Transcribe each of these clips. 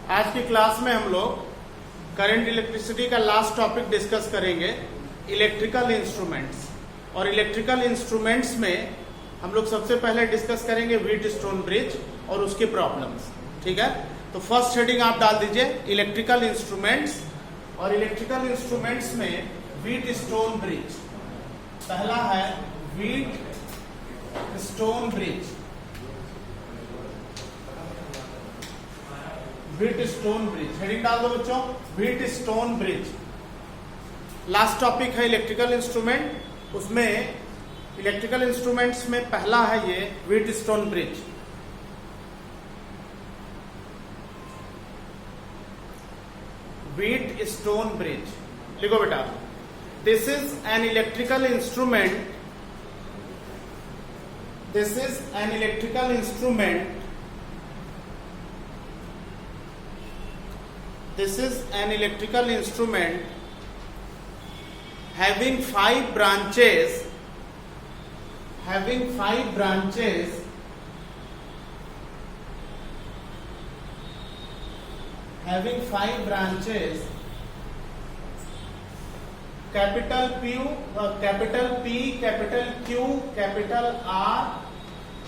आज की क्लास में हम लोग करंट इलेक्ट्रिसिटी का लास्ट टॉपिक डिस्कस करेंगे, इलेक्ट्रिकल इंस्ट्रूमेंट्स। और इलेक्ट्रिकल इंस्ट्रूमेंट्स में हम लोग सबसे पहले डिस्कस करेंगे व्हीटस्टोन ब्रिज और उसके प्रॉब्लम्स। ठीक है, तो फर्स्ट हेडिंग आप डाल दीजिए इलेक्ट्रिकल इंस्ट्रूमेंट्स। और इलेक्ट्रिकल इंस्ट्रूमेंट्स में व्हीटस्टोन ब्रिज पहला है, Wheatstone bridge. Wheatstone bridge heading डाल दो बच्चों, व्हीटस्टोन ब्रिज। लास्ट टॉपिक है इलेक्ट्रिकल इंस्ट्रूमेंट, उसमें इलेक्ट्रिकल इंस्ट्रूमेंट्स में पहला है ये व्हीटस्टोन ब्रिज। व्हीटस्टोन ब्रिज लिखो बेटा। This is an electrical instrument, this is an electrical instrument, this is an electrical instrument having five branches, having five branches, having five branches, capital P, capital P, capital Q, capital R,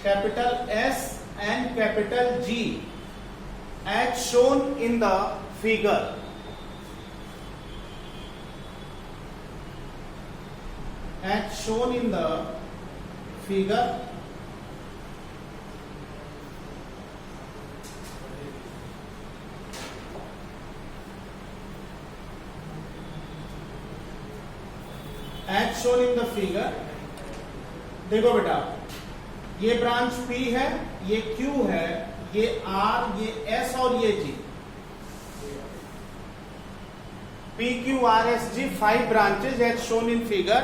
capital S and capital G as shown in the figure. As shown in the figure. As shown in the figure. देखो बेटा, ये branch P है, ये Q है, ये R, ये S और ये G। P Q R S G 5 branches as shown in figure।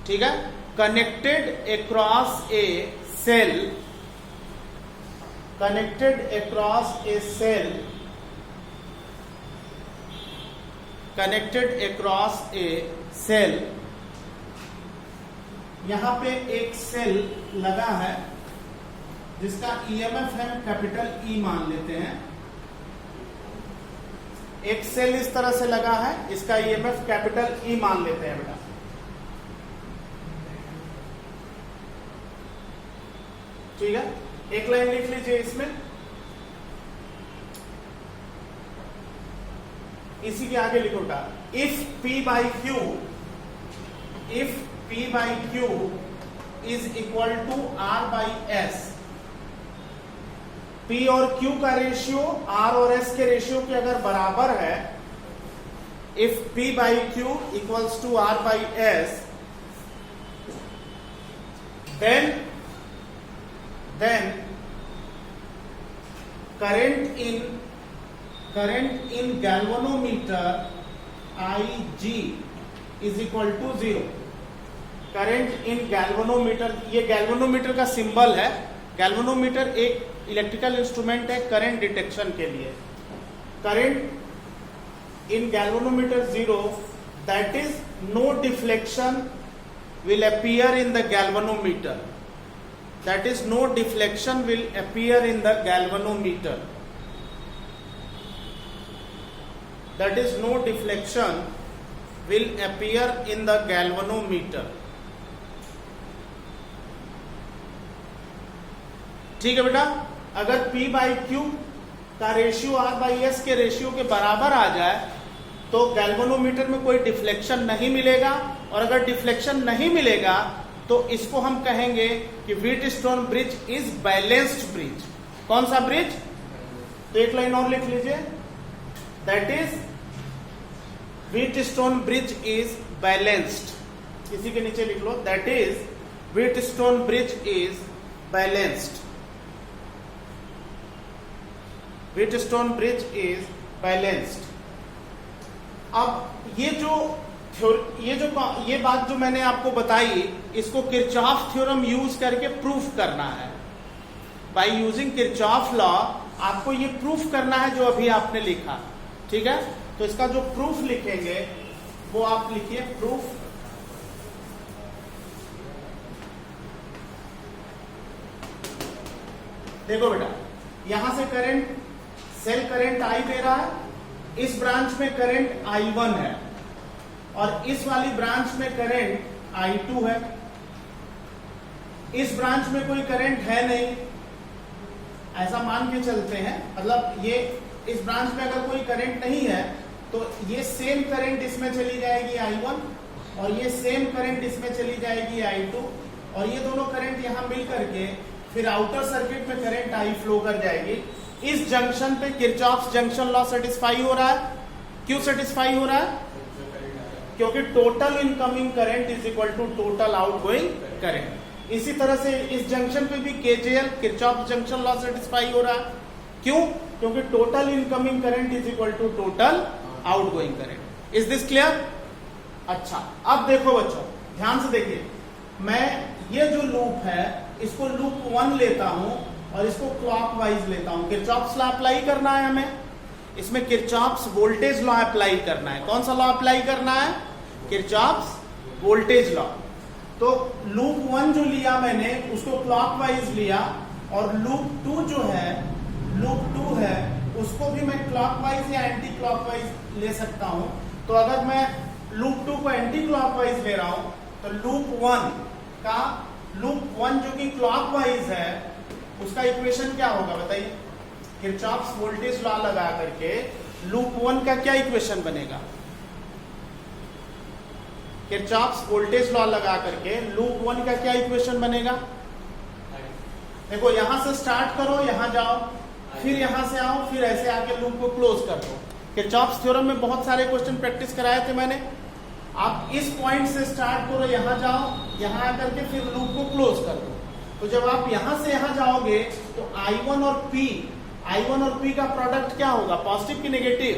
ठीक है, connected across a cell, connected across a cell, connected across a cell। यहां पे एक सेल लगा है जिसका EMF है कैपिटल E मान लेते हैं। एक सेल इस तरह से लगा है, इसका EMF कैपिटल E मान लेते हैं बेटा। ठीक है, एक लाइन लिख लीजिए इसमें, इसी के आगे लिखो बेटा, if P by Q, if P by Q is equal to R by S। P और Q का रेशियो R और S के रेशियो के अगर बराबर है, if P by Q equals to R by S, then current in galvanometer IG is equal to 0। Current in galvanometer, ये galvanometer का सिंबल है। गैल्वेनोमीटर एक इलेक्ट्रिकल इंस्ट्रूमेंट है करंट डिटेक्शन के लिए। Current in galvanometer 0, that is no deflection will appear in the galvanometer, that is no deflection will appear in the galvanometer, that is no deflection will appear in the galvanometer. ठीक है बेटा, अगर P by Q का ratio R by S के ratio के बराबर आ जाए तो गैल्वेनोमीटर में कोई डिफ्लेक्शन नहीं मिलेगा। और अगर डिफ्लेक्शन नहीं मिलेगा तो इसको हम कहेंगे कि Wheatstone bridge is balanced bridge. कौन सा ब्रिज? तो एक लाइन और लिख लीजिए, that is Wheatstone bridge is balanced. इसी के नीचे लिख लो, that is Wheatstone bridge is balanced. Wheatstone bridge is balanced. अब ये बात जो मैंने आपको बताई, इसको किरचॉफ थ्योरम यूज करके प्रूफ करना है। बाय यूजिंग किरचॉफ लॉ आपको ये प्रूफ करना है जो अभी आपने लिखा। ठीक है, तो इसका जो प्रूफ लिखेंगे वो आप लिखिए, प्रूफ देखो बेटा, यहां से करंट सेल करंट I दे रहा है, इस ब्रांच में करंट I1 है और इस वाली ब्रांच में करंट I2 है। इस ब्रांच में कोई करंट है नहीं, ऐसा मान के चलते हैं, मतलब ये इस ब्रांच में अगर कोई करंट नहीं है तो ये सेम करंट इसमें चली जाएगी I1 और ये सेम करंट इसमें चली जाएगी I2 और ये दोनों करंट यहां मिल करके फिर आउटर सर्किट में करंट I फ्लो कर जाएगी। इस जंक्शन पे किरचॉफ्स जंक्शन लॉ सेटिस्फाई हो रहा है। क्यों सेटिस्फाई हो रहा है? क्योंकि total incoming current is equal to total outgoing current. इसी तरह से इस जंक्शन पे भी KGL Kirchhoff's junction law satisfy हो रहा है। क्यों? क्योंकि total incoming current is equal to total outgoing current. Is this clear? अच्छा, अब देखो बच्चों, ध्यान से देखिए, मैं ये जो लूप है इसको लूप 1 लेता हूं और इसको क्लॉकवाइज लेता हूं। किरचॉफ्स लॉ अप्लाई करना है हमें, इसमें किरचॉफ्स वोल्टेज लॉ अप्लाई करना है। कौन सा लॉ अप्लाई करना है? Kirchhoff's voltage law. तो लूप 1 जो लिया मैंने उसको क्लॉकवाइज लिया और लूप 2 जो है, लूप 2 है, उसको भी मैं क्लॉकवाइज या एंटी क्लॉकवाइज ले सकता हूं। तो अगर मैं लूप 2 को एंटी क्लॉकवाइज ले रहा हूं तो लूप 1 जो कि क्लॉकवाइज है उसका इक्वेशन क्या होगा बताइए? किरचॉफ्स वोल्टेज लॉ लगा करके लूप 1 का क्या इक्वेशन बनेगा? किरचॉफ्स वोल्टेज लॉ लगा करके लूप 1 का क्या इक्वेशन बनेगा? देखो, यहां से स्टार्ट करो, यहां जाओ, फिर यहां से आओ, फिर ऐसे आके लूप को क्लोज कर दो। किरचॉफ्स थ्योरम में बहुत सारे क्वेश्चन प्रैक्टिस कराए थे मैंने। आप इस पॉइंट से स्टार्ट करो, यहां जाओ, यहां आकर के फिर लूप को क्लोज कर दो। तो जब आप यहां से यहां जाओगे तो I1 और P का प्रोडक्ट क्या होगा? पॉजिटिव की नेगेटिव?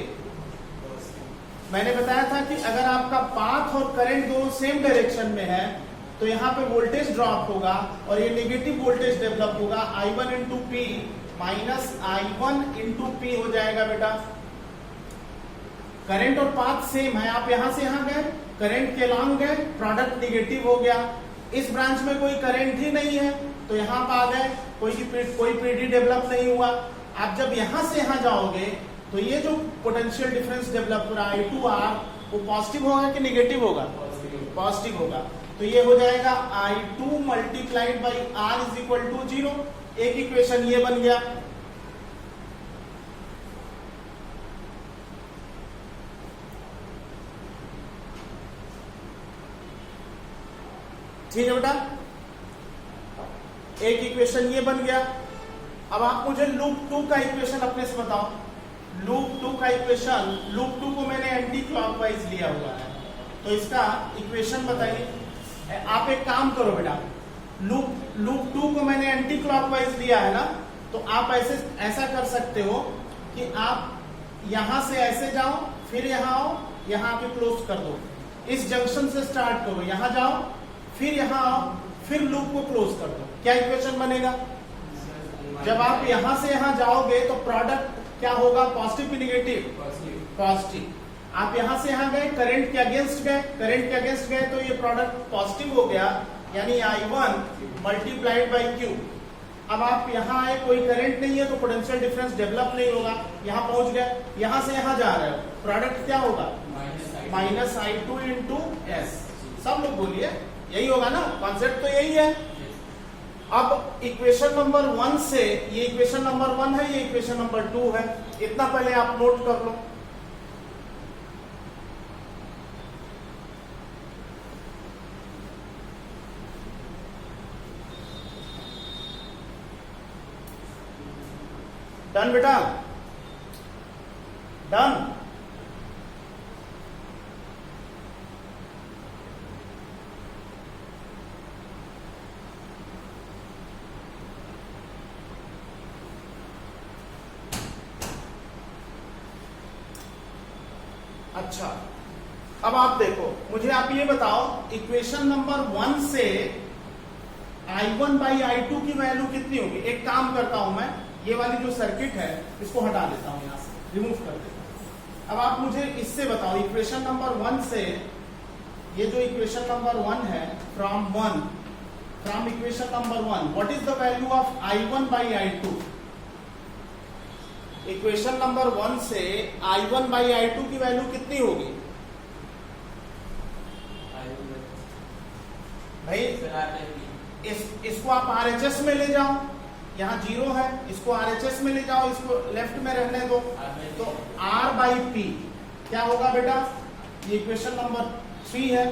मैंने बताया था कि अगर आपका पाथ और करंट दोनों सेम डायरेक्शन में है तो यहाँ पे वोल्टेज ड्रॉप होगा और ये नेगेटिव वोल्टेज डेवलप होगा। I1 into P minus I1 into P हो जाएगा बेटा। करंट और पाथ सेम है, आप यहां से यहां गए, करंट के लॉन्ग गए, प्रोडक्ट नेगेटिव हो गया। इस ब्रांच में कोई करंट ही नहीं है तो यहां पर आ गए, कोई पीडी डेवलप नहीं हुआ। आप जब यहां से यहां जाओगे तो ये जो पोटेंशियल डिफरेंस डेवलप हो रहा है I2R, वो पॉजिटिव होगा कि नेगेटिव होगा? पॉजिटिव होगा। तो ये हो जाएगा I2 multiplied by R is equal to 0। एक इक्वेशन ये बन गया। ठीक है बेटा, एक इक्वेशन ये बन गया। अब आप मुझे लूप 2 का इक्वेशन अपने से बताओ। लूप 2 का इक्वेशन, लूप 2 को मैंने एंटी क्लॉकवाइज लिया हुआ है तो इसका इक्वेशन बताइए। आप एक काम करो बेटा, लूप 2 को मैंने एंटी क्लॉकवाइज लिया है ना, तो आप ऐसा कर सकते हो कि आप यहां से ऐसे जाओ, फिर यहां आओ, यहां आके क्लोज कर दो। इस जंक्शन से स्टार्ट करो, यहां जाओ, फिर यहां आओ, फिर लूप को क्लोज कर दो। क्या इक्वेशन बनेगा? जब आप यहां से यहां जाओगे तो प्रोडक्ट क्या होगा? पॉजिटिव की नेगेटिव? पॉजिटिव। आप यहां से यहां गए, करंट के अगेंस्ट गए, तो ये प्रोडक्ट पॉजिटिव हो गया, यानी I1 मल्टीप्लाइड बाई Q। अब आप यहां आए, कोई करंट नहीं है तो पोटेंशियल डिफरेंस डेवलप नहीं होगा। यहां पहुंच गए, यहां से यहां जा रहे हो, प्रोडक्ट क्या होगा? Minus I2 into S। सब लोग बोलिए, यही होगा ना? कॉन्सेप्ट तो यही है। अब इक्वेशन नंबर 1 से, ये इक्वेशन नंबर 1 है, ये इक्वेशन नंबर 2 है, इतना पहले आप नोट कर लो। डन बेटा, डन। अच्छा, अब आप देखो, मुझे आप ये बताओ, इक्वेशन नंबर 1 से I1 बाई I2 की वैल्यू कितनी होगी? एक काम करता हूं मैं, ये वाली जो सर्किट है इसको हटा देता हूं, यहां से रिमूव कर देता हूं। अब आप मुझे इससे बताओ, इक्वेशन नंबर 1 से, ये जो इक्वेशन नंबर 1 है, from equation number 1, what is the value of I1 by I2? Equation number 1 से I1 बाई I2 की वैल्यू कितनी होगी भाई? इसको आप RHS में ले जाओ, यहाँ 0 है, इसको RHS में ले जाओ, इसको लेफ्ट में रहने दो, तो R बाई P क्या होगा बेटा? ये इक्वेशन नंबर 3 है।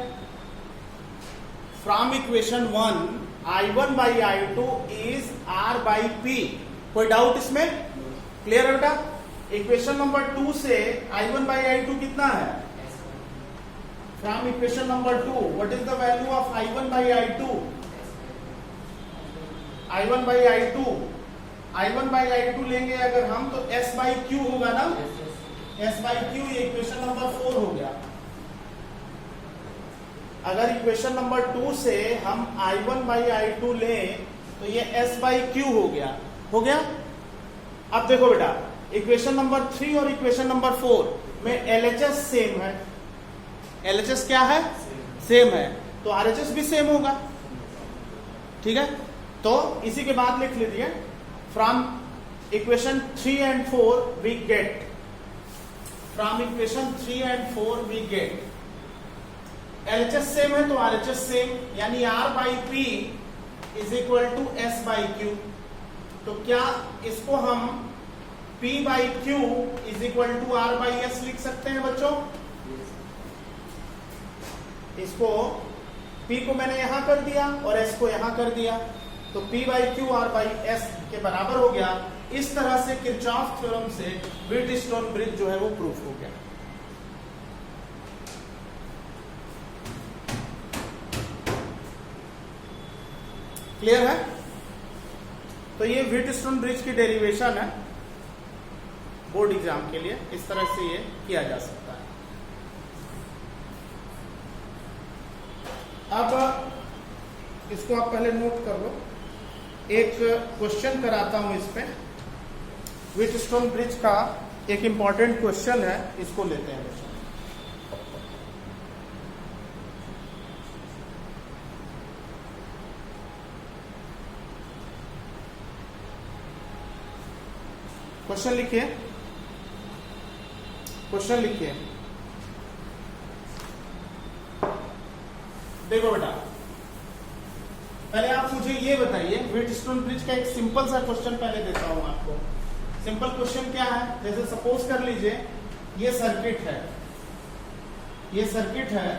From equation 1 I1 by I2 is R by P। कोई डाउट इसमें? क्लियर है बेटा? इक्वेशन नंबर 2 से I1 बाई I2 कितना है? From equation number 2 what is the value of I1 by I2? I1 by I2, I1 by I2 लेंगे अगर हम तो S बाई Q होगा ना, S बाई Q। ये इक्वेशन नंबर 4 हो गया। अगर इक्वेशन नंबर 2 से हम I1 बाई I2 लें तो ये S बाई Q हो गया। हो गया? अब देखो बेटा, इक्वेशन नंबर 3 और इक्वेशन नंबर 4 में LHS सेम है। LHS क्या है? सेम है, तो RHS भी सेम होगा। ठीक है, तो इसी के बाद लिख लीजिए, from equation 3 and 4 we get, from equation 3 and 4 we get, LHS same है तो RHS सेम, यानी R by P is equal to S by Q। तो क्या इसको हम P by Q is equal to R by S लिख सकते हैं बच्चों? इसको P को मैंने यहां कर दिया और S को यहां कर दिया, तो P by Q R by S के बराबर हो गया। इस तरह से किरचॉफ थ्योरम से व्हीटस्टोन ब्रिज जो है वो प्रूफ हो गया। क्लियर है? तो ये व्हीटस्टोन ब्रिज की डेरिवेशन है बोर्ड एग्जाम के लिए। इस तरह से ये किया जा सकता है। अब इसको आप पहले नोट कर लो, एक क्वेश्चन कराता हूं इस पे। व्हीटस्टोन ब्रिज का एक इंपॉर्टेंट क्वेश्चन है, इसको लेते हैं। क्वेश्चन लिखिए, क्वेश्चन लिखिए। देखो बेटा, पहले आप मुझे ये बताइए, व्हीटस्टोन ब्रिज का एक सिंपल सा क्वेश्चन पहले देता हूं आपको। सिंपल क्वेश्चन क्या है? जैसे सपोज कर लीजिए ये सर्किट है, ये सर्किट है,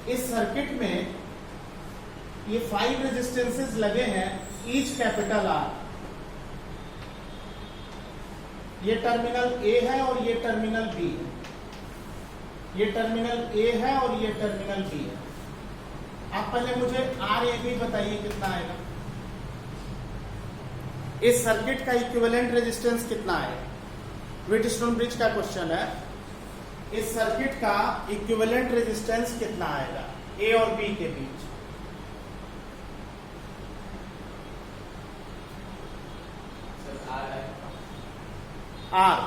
इस सर्किट में ये 5 रेजिस्टेंसेस लगे हैं, ईच कैपिटल R। ये टर्मिनल A है और ये टर्मिनल B है, ये टर्मिनल A है और ये टर्मिनल B है। आप पहले मुझे RAB बताइए कितना आएगा? इस सर्किट का इक्विवेलेंट रेजिस्टेंस कितना है? व्हीटस्टोन ब्रिज का क्वेश्चन है, इस सर्किट का इक्विवेलेंट रेजिस्टेंस कितना आएगा A और B के बीच? R,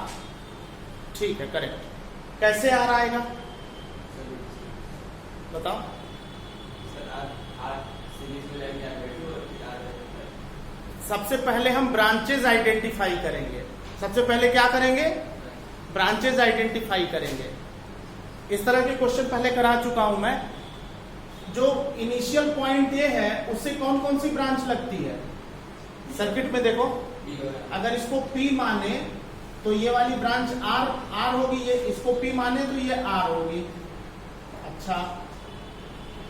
ठीक है, करेक्ट। कैसे R आएगा बताओ? सबसे पहले हम ब्रांचेज आइडेंटिफाई करेंगे। सबसे पहले क्या करेंगे? ब्रांचेज आइडेंटिफाई करेंगे। इस तरह के क्वेश्चन पहले करा चुका हूं मैं। जो इनिशियल पॉइंट ये है उससे कौन कौन सी ब्रांच लगती है सर्किट में? देखो, अगर इसको P माने तो ये वाली ब्रांच R होगी, ये इसको P माने तो ये R होगी। अच्छा,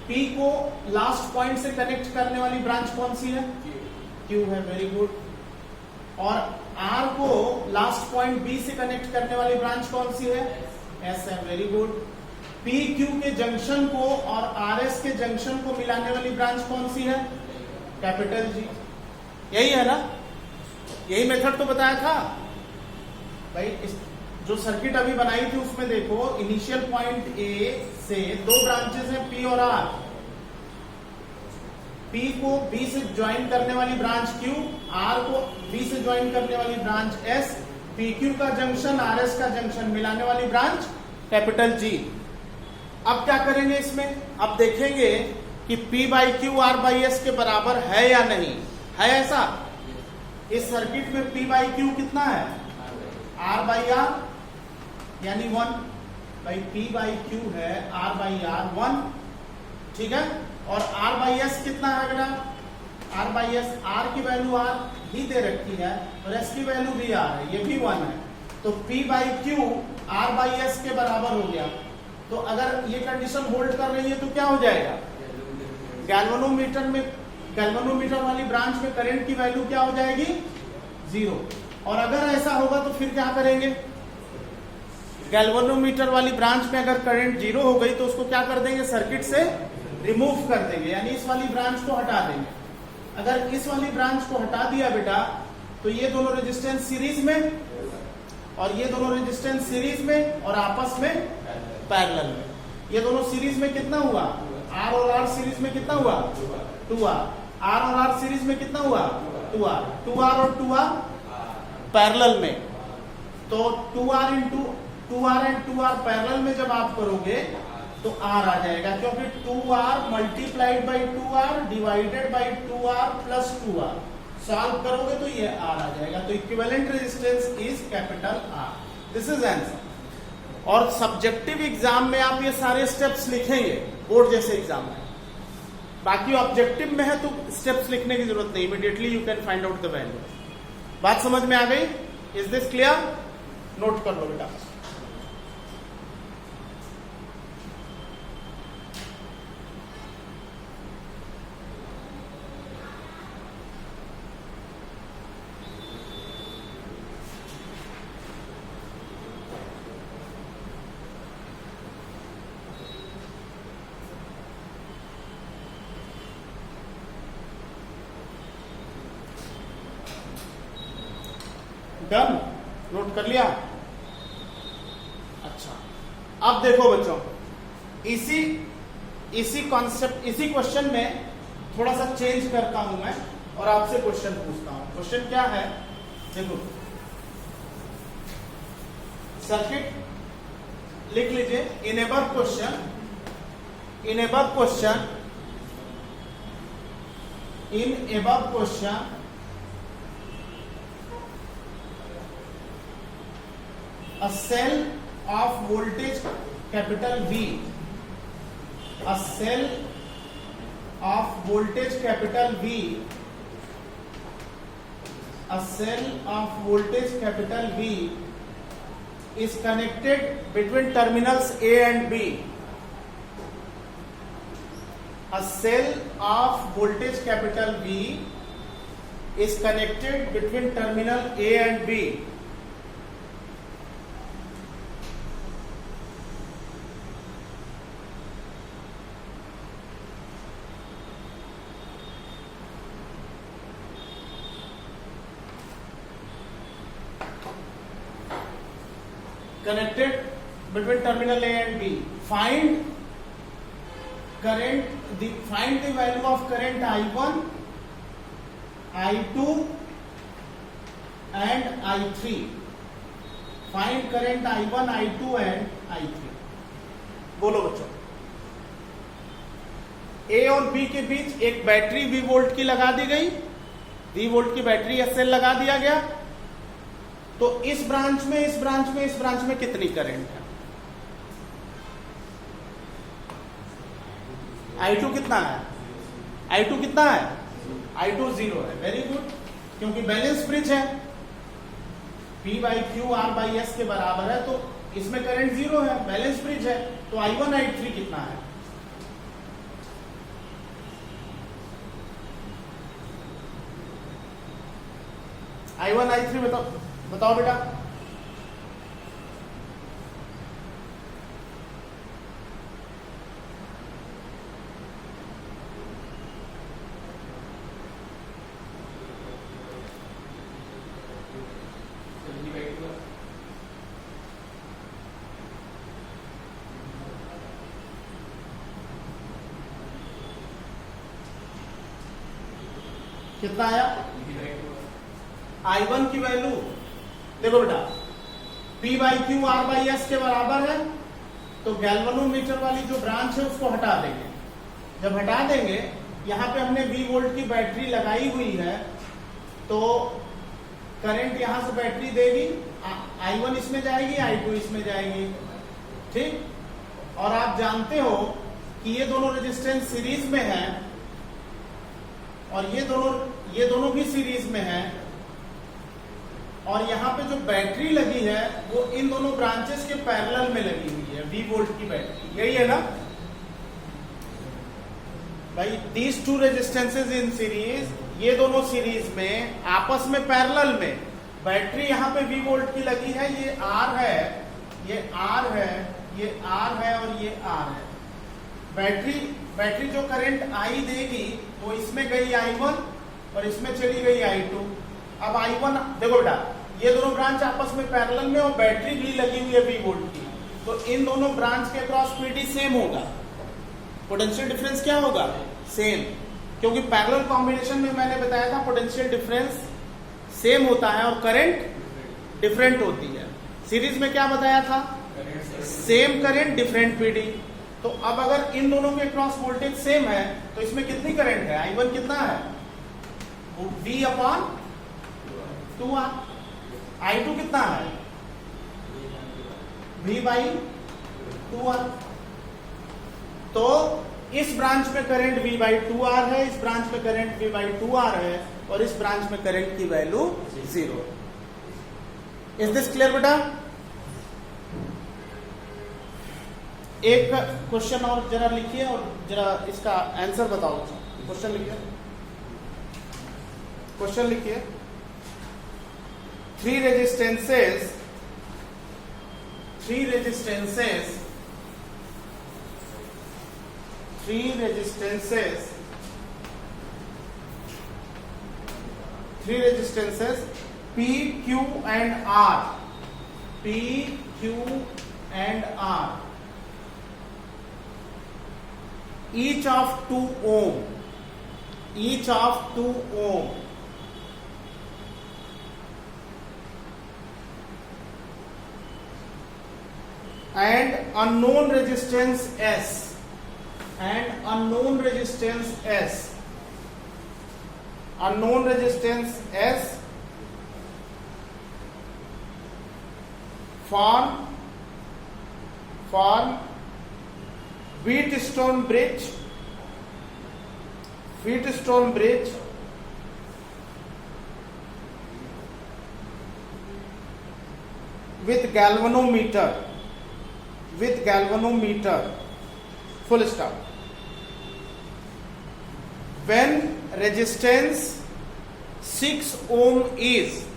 P को लास्ट पॉइंट से कनेक्ट करने वाली ब्रांच कौन सी है? Q है, वेरी गुड। और R को लास्ट पॉइंट B से कनेक्ट करने वाली ब्रांच कौन सी है? S है, वेरी गुड। PQ के जंक्शन को और RS के जंक्शन को मिलाने वाली ब्रांच कौन सी है? Capital G। यही है ना? यही मेथड तो बताया था भाई। जो सर्किट अभी बनाई थी उसमें देखो, इनिशियल पॉइंट A से 2 ब्रांचेस हैं P और R। P को B से ज्वाइन करने वाली ब्रांच Q, R को B से ज्वाइन करने वाली ब्रांच S, PQ का जंक्शन RS का जंक्शन मिलाने वाली ब्रांच कैपिटल G। अब क्या करेंगे इसमें? अब देखेंगे कि P by Q R by S के बराबर है या नहीं है। ऐसा इस सर्किट में P बाई क्यू कितना है, R बाई आर, यानी 1 भाई P बाई क्यू है R बाई आर 1, ठीक है। और R बाई एस कितना है बेटा, R बाई एस, R की वैल्यू R ही दे रखी है और S की वैल्यू भी R है, ये भी 1 है। तो P by Q R by S के बराबर हो गया। तो अगर ये कंडीशन होल्ड कर रही है तो क्या हो जाएगा, गैल्वेनोमीटर वाली ब्रांच में करंट की वैल्यू क्या हो जाएगी, 0। और अगर ऐसा होगा तो फिर क्या करेंगे, गैल्वेनोमीटर वाली ब्रांच में अगर करंट 0 हो गई तो उसको क्या कर देंगे, सर्किट से रिमूव कर देंगे, यानी इस वाली ब्रांच को हटा देंगे। अगर इस वाली ब्रांच को हटा दिया बेटा तो ये दोनों रेजिस्टेंस सीरीज में और ये दोनों रेजिस्टेंस सीरीज में और आपस में पैरेलल में। ये दोनों सीरीज में कितना हुआ, R और R सीरीज में कितना हुआ, 2R। R और R सीरीज में कितना हुआ, 2R। 2R और 2R पैरेलल में, तो 2R एंड 2R पैरेलल में जब आप करोगे तो R आ जाएगा, क्योंकि 2R multiplied by 2R divided by 2R plus 2R। Solve करोगे तो ये R आ जाएगा। तो equivalent resistance is capital R। This is answer. और सब्जेक्टिव एग्जाम में आप ये सारे स्टेप्स लिखेंगे बोर्ड जैसे एग्जाम में, बाकी ऑब्जेक्टिव में है तो स्टेप्स लिखने की जरूरत नहीं, immediately you can find out the value. बात समझ में आ गई? Is this clear? नोट कर लो बेटा। डन, नोट कर लिया? अच्छा, अब देखो बच्चों, इसी कॉन्सेप्ट, इसी क्वेश्चन में थोड़ा सा चेंज करता हूं मैं और आपसे क्वेश्चन पूछता हूं। क्वेश्चन क्या है, देखो सर्किट लिख लीजिए। In above question a cell of voltage capital V, a cell of voltage capital V, a cell of voltage capital V is connected between terminals A and B. A cell of voltage capital V is connected between terminal A and B. Connected between terminal A and B. Find the value of current I1, I2 and I3. Find current I1, I2 and I3. बोलो बच्चों। A और B के बीच एक battery V volt की लगा दी गई, V volt की battery SL लगा दिया गया। तो इस ब्रांच में कितनी करंट है, I2 कितना है, I2 कितना है, I2 0 है। वेरी गुड, क्योंकि बैलेंस ब्रिज है, P by Q R by S के बराबर है, तो इसमें करंट 0 है, बैलेंस ब्रिज है। तो I1 I3 कितना है, I1 I3 बताओ बेटा। कितना आया, I1 की वैल्यू देखो बेटा, P by Q R by S के बराबर है, तो गैल्वेनोमीटर वाली जो ब्रांच है उसको हटा देंगे। जब हटा देंगे, यहाँ पे हमने V वोल्ट की बैटरी लगाई हुई है, तो करंट यहां से बैटरी देगी, I1 इसमें जाएगी, I2 इसमें जाएगी, ठीक। और आप जानते हो कि ये दोनों रेजिस्टेंस सीरीज में है और ये दोनों भी सीरीज में है, और यहाँ पे जो बैटरी लगी है वो इन दोनों ब्रांचेस के पैरेलल में लगी हुई है, V वोल्ट की बैटरी, यही है ना भाई। These two resistances in series, ये दोनों सीरीज में आपस में पैरेलल में बैटरी यहाँ पे V वोल्ट की लगी है, ये R है, ये R है, ये R है और ये R है। बैटरी जो करंट I देगी वो इसमें गई I1 और इसमें चली गई I2। अब I1 देखो बेटा, ये दोनों ब्रांच आपस में पैरेलल में और बैटरी भी लगी हुई है V वोल्ट की, तो इन दोनों ब्रांच के अक्रॉस PD सेम होगा, पोटेंशियल डिफरेंस क्या होगा, सेम, क्योंकि पैरेलल कॉम्बिनेशन में मैंने बताया था पोटेंशियल डिफरेंस सेम होता है और करंट डिफरेंट होती है। सीरीज में क्या बताया था, सेम करंट डिफरेंट पीडी। तो अब अगर इन दोनों के क्रॉस वोल्टेज सेम है तो इसमें कितनी करंट है, I1 कितना है, V/2R, I2 कितना है, V/2R। तो इस ब्रांच में करंट V/2R है, इस ब्रांच में करंट V/2R है और इस ब्रांच में करंट की वैल्यू 0। इज दिस क्लियर बेटा? एक क्वेश्चन और जरा लिखिए और जरा इसका आंसर बताओ। क्वेश्चन लिखिए, क्वेश्चन लिखिए। Three resistances P, Q and R, P, Q and R, each of 2 ohm, and unknown resistance S, form Wheatstone bridge with galvanometer, full stop. When resistance 6 ohm is,